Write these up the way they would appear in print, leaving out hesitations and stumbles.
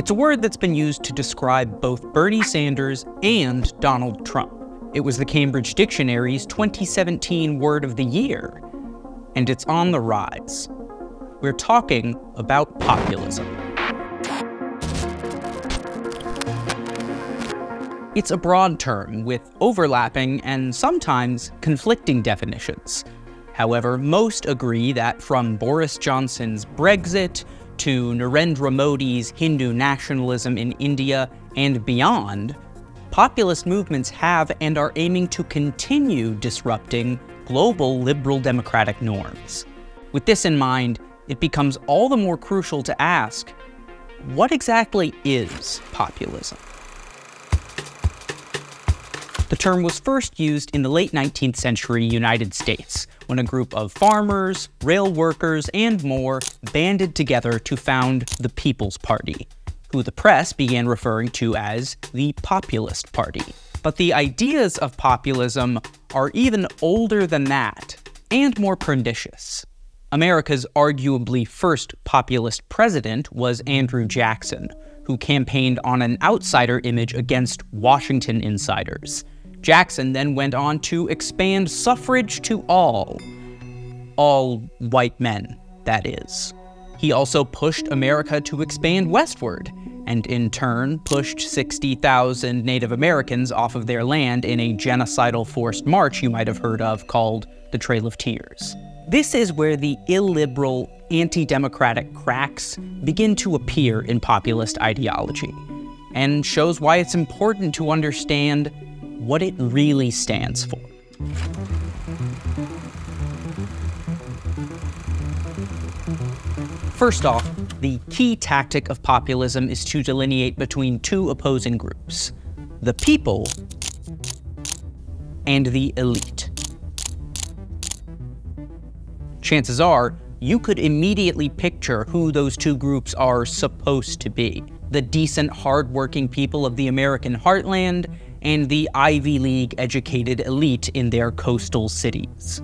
It's a word that's been used to describe both Bernie Sanders and Donald Trump. It was the Cambridge Dictionary's 2017 Word of the Year, and it's on the rise. We're talking about populism. It's a broad term with overlapping and sometimes conflicting definitions. However, most agree that from Boris Johnson's Brexit to Narendra Modi's Hindu nationalism in India and beyond, populist movements have and are aiming to continue disrupting global liberal democratic norms. With this in mind, it becomes all the more crucial to ask, what exactly is populism? The term was first used in the late 19th century United States, when a group of farmers, rail workers, and more banded together to found the People's Party, who the press began referring to as the Populist Party. But the ideas of populism are even older than that, and more pernicious. America's arguably first populist president was Andrew Jackson, who campaigned on an outsider image against Washington insiders. Jackson then went on to expand suffrage to all white men, that is. He also pushed America to expand westward, and in turn pushed 60,000 Native Americans off of their land in a genocidal forced march you might have heard of called the Trail of Tears. This is where the illiberal, anti-democratic cracks begin to appear in populist ideology, and shows why it's important to understand what it really stands for. First off, the key tactic of populism is to delineate between two opposing groups: the people and the elite. Chances are, you could immediately picture who those two groups are supposed to be: the decent, hard-working people of the American heartland and the Ivy League-educated elite in their coastal cities.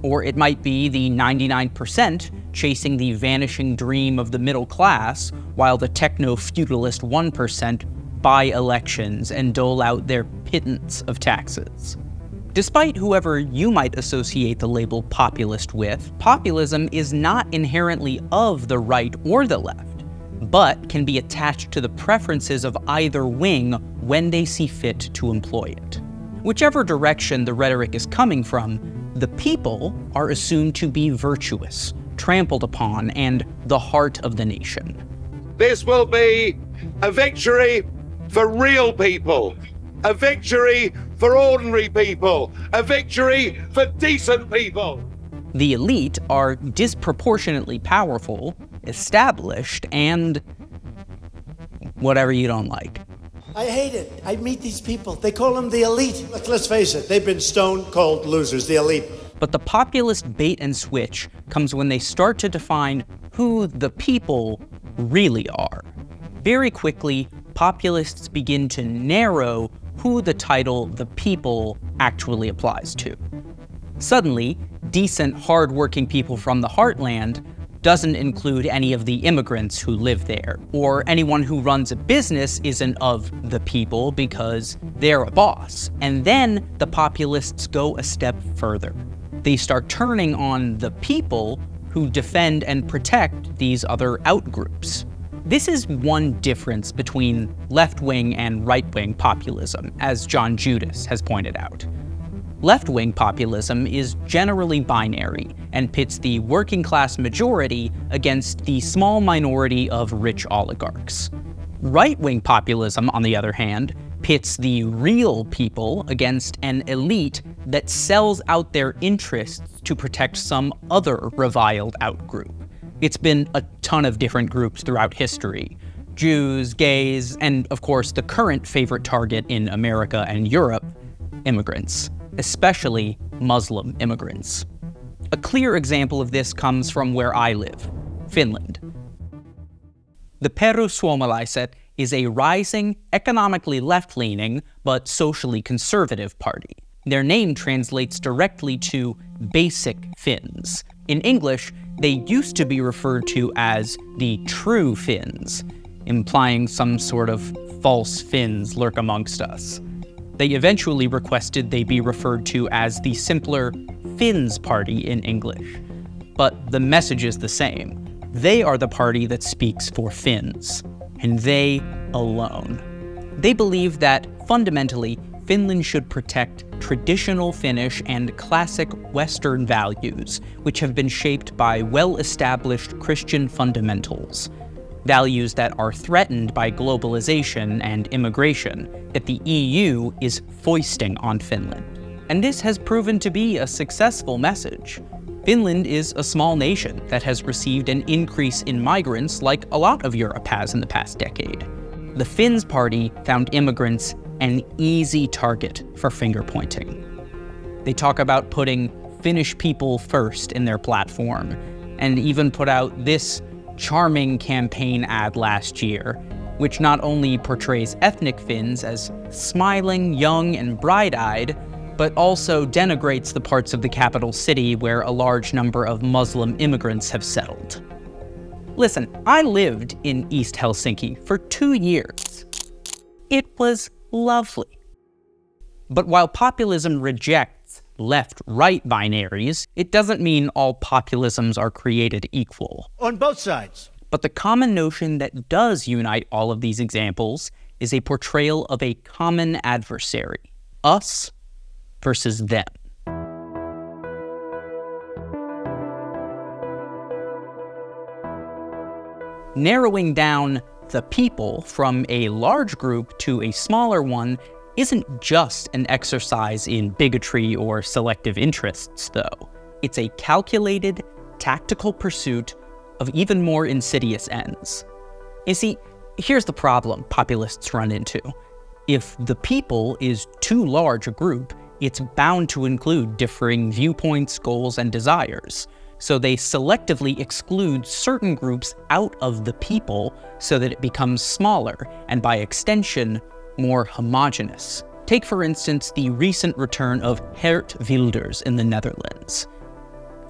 Or it might be the 99% chasing the vanishing dream of the middle class, while the techno-feudalist 1% buy elections and dole out their pittance of taxes. Despite whoever you might associate the label populist with, populism is not inherently of the right or the left, but can be attached to the preferences of either wing when they see fit to employ it. Whichever direction the rhetoric is coming from, the people are assumed to be virtuous, trampled upon, and the heart of the nation. This will be a victory for real people, a victory for ordinary people, a victory for decent people. The elite are disproportionately powerful, established, and whatever you don't like. I hate it. I meet these people. They call them the elite. Let's face it, they've been stone-cold losers, the elite. But the populist bait and switch comes when they start to define who the people really are. Very quickly, populists begin to narrow who the title "the people" actually applies to. Suddenly, decent, hard-working people from the heartland doesn't include any of the immigrants who live there, or anyone who runs a business isn't of the people because they're a boss. And then the populists go a step further. They start turning on the people who defend and protect these other outgroups. This is one difference between left-wing and right-wing populism, as John Judas has pointed out. Left-wing populism is generally binary and pits the working-class majority against the small minority of rich oligarchs. Right-wing populism, on the other hand, pits the real people against an elite that sells out their interests to protect some other reviled outgroup. It's been a ton of different groups throughout history: Jews, gays, and of course the current favorite target in America and Europe, immigrants, especially Muslim immigrants. A clear example of this comes from where I live, Finland. The Perussuomalaiset is a rising, economically left-leaning, but socially conservative party. Their name translates directly to basic Finns. In English, they used to be referred to as the true Finns. implying some sort of false Finns lurk amongst us. They eventually requested they be referred to as the simpler Finns Party in English. But the message is the same. They are the party that speaks for Finns, and they alone. They believe that, fundamentally, Finland should protect traditional Finnish and classic Western values, which have been shaped by well-established Christian fundamentals. Values that are threatened by globalization and immigration that the EU is foisting on Finland. And this has proven to be a successful message. Finland is a small nation that has received an increase in migrants like a lot of Europe has in the past decade. The Finns Party found immigrants an easy target for finger-pointing. They talk about putting Finnish people first in their platform, and even put out this charming campaign ad last year, which not only portrays ethnic Finns as smiling, young, and bright-eyed, but also denigrates the parts of the capital city where a large number of Muslim immigrants have settled. Listen, I lived in East Helsinki for 2 years. It was lovely. But while populism rejects left-right binaries, it doesn't mean all populisms are created equal. On both sides. But the common notion that does unite all of these examples is a portrayal of a common adversary, us versus them. Narrowing down the people from a large group to a smaller one isn't just an exercise in bigotry or selective interests, though. It's a calculated, tactical pursuit of even more insidious ends. You see, here's the problem populists run into. If the people is too large a group, it's bound to include differing viewpoints, goals, and desires. So they selectively exclude certain groups out of the people so that it becomes smaller, and by extension, more homogeneous. Take, for instance, the recent return of Geert Wilders in the Netherlands.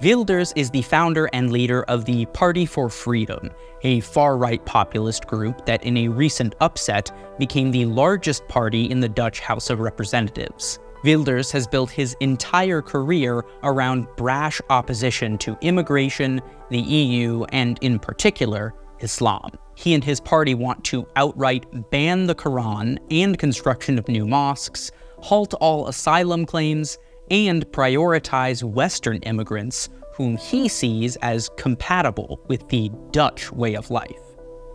Wilders is the founder and leader of the Party for Freedom, a far-right populist group that in a recent upset became the largest party in the Dutch House of Representatives. Wilders has built his entire career around brash opposition to immigration, the EU, and in particular, Islam. He and his party want to outright ban the Quran and construction of new mosques, halt all asylum claims, and prioritize Western immigrants, whom he sees as compatible with the Dutch way of life.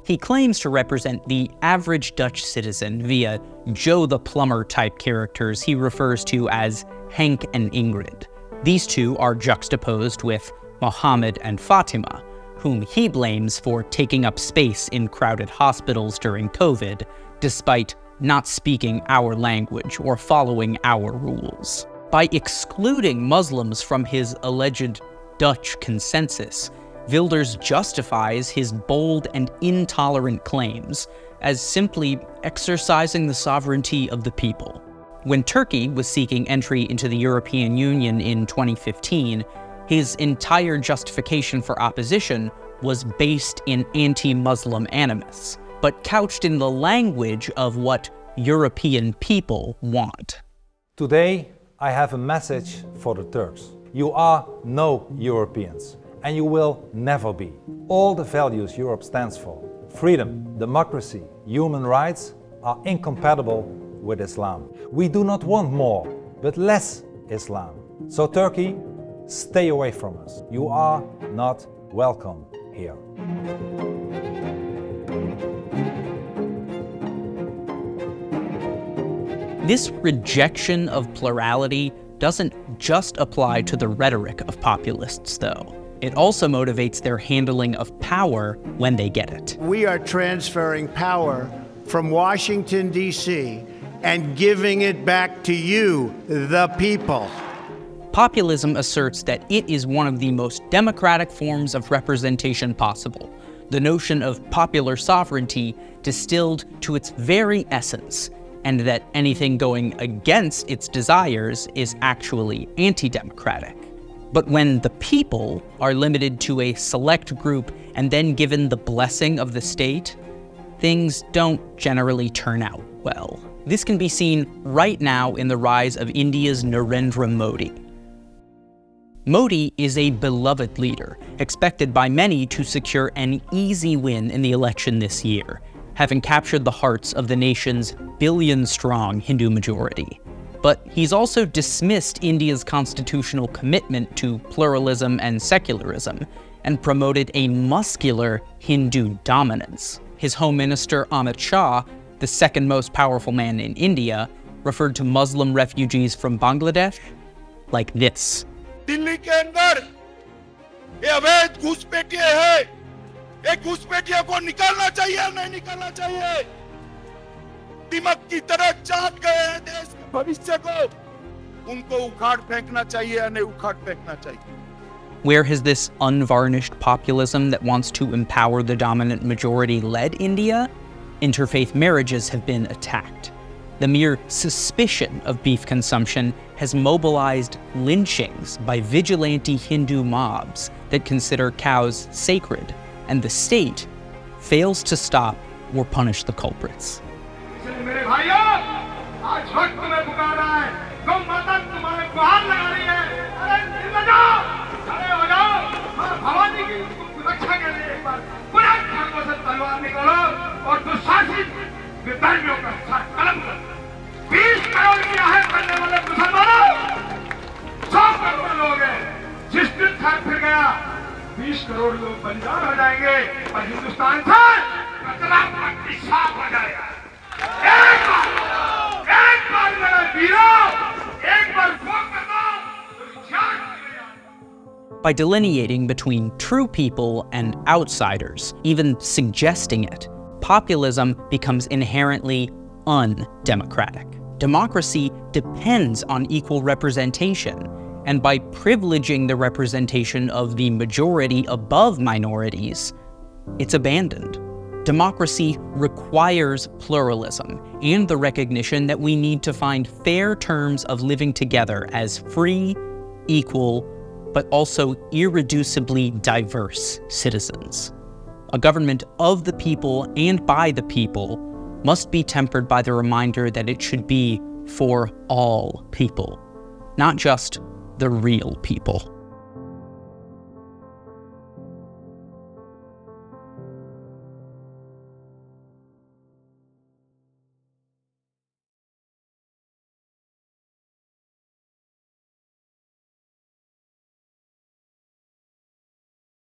He claims to represent the average Dutch citizen via Joe the Plumber type characters he refers to as Henk and Ingrid. These two are juxtaposed with Mohammed and Fatima, whom he blames for taking up space in crowded hospitals during COVID, despite not speaking our language or following our rules. By excluding Muslims from his alleged Dutch consensus, Wilders justifies his bold and intolerant claims as simply exercising the sovereignty of the people. When Turkey was seeking entry into the European Union in 2015, his entire justification for opposition was based in anti-Muslim animus, but couched in the language of what European people want. Today, I have a message for the Turks. You are no Europeans, and you will never be. All the values Europe stands for, freedom, democracy, human rights, are incompatible with Islam. We do not want more, but less Islam. So Turkey, stay away from us. You are not welcome here. This rejection of plurality doesn't just apply to the rhetoric of populists, though. It also motivates their handling of power when they get it. We are transferring power from Washington, D.C., and giving it back to you, the people. Populism asserts that it is one of the most democratic forms of representation possible, the notion of popular sovereignty distilled to its very essence, and that anything going against its desires is actually anti-democratic. But when the people are limited to a select group and then given the blessing of the state, things don't generally turn out well. This can be seen right now in the rise of India's Narendra Modi. Modi is a beloved leader, expected by many to secure an easy win in the election this year, having captured the hearts of the nation's billion-strong Hindu majority. But he's also dismissed India's constitutional commitment to pluralism and secularism, and promoted a muscular Hindu dominance. His Home Minister Amit Shah, the second most powerful man in India, referred to Muslim refugees from Bangladesh like this. Delhi के अंदर ये अवैध घुसपैठिए है, ये घुसपैठियों को निकालना चाहिए, नहीं निकालना चाहिए। दिमक की तरह चाट गए हैं देश के भविष्य को, उनको उखाड़ फेंकना चाहिए या नहीं उखाड़ फेंकना चाहिए। Where has this unvarnished populism that wants to empower the dominant majority led India? Interfaith marriages have been attacked. The mere suspicion of beef consumption has mobilized lynchings by vigilante Hindu mobs that consider cows sacred, and the state fails to stop or punish the culprits. By delineating between true people and outsiders, even suggesting it, populism becomes inherently undemocratic. Democracy depends on equal representation, and by privileging the representation of the majority above minorities, it's abandoned. Democracy requires pluralism and the recognition that we need to find fair terms of living together as free, equal, but also irreducibly diverse citizens. A government of the people and by the people must be tempered by the reminder that it should be for all people, not just the real people.